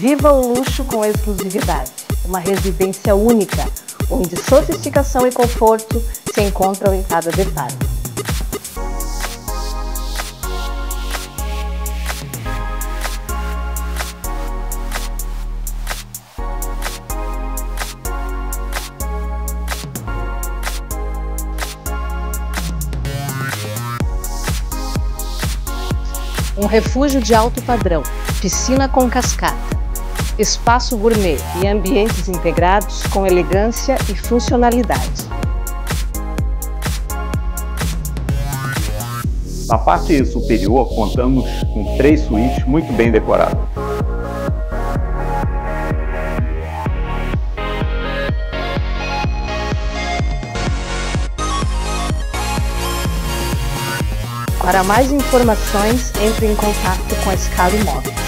Viva o luxo com exclusividade. Uma residência única, onde sofisticação e conforto se encontram em cada detalhe. Um refúgio de alto padrão, piscina com cascata, espaço gourmet e ambientes integrados com elegância e funcionalidade. Na parte superior, contamos com 3 suítes muito bem decoradas. Para mais informações, entre em contato com a Scalo Imóveis.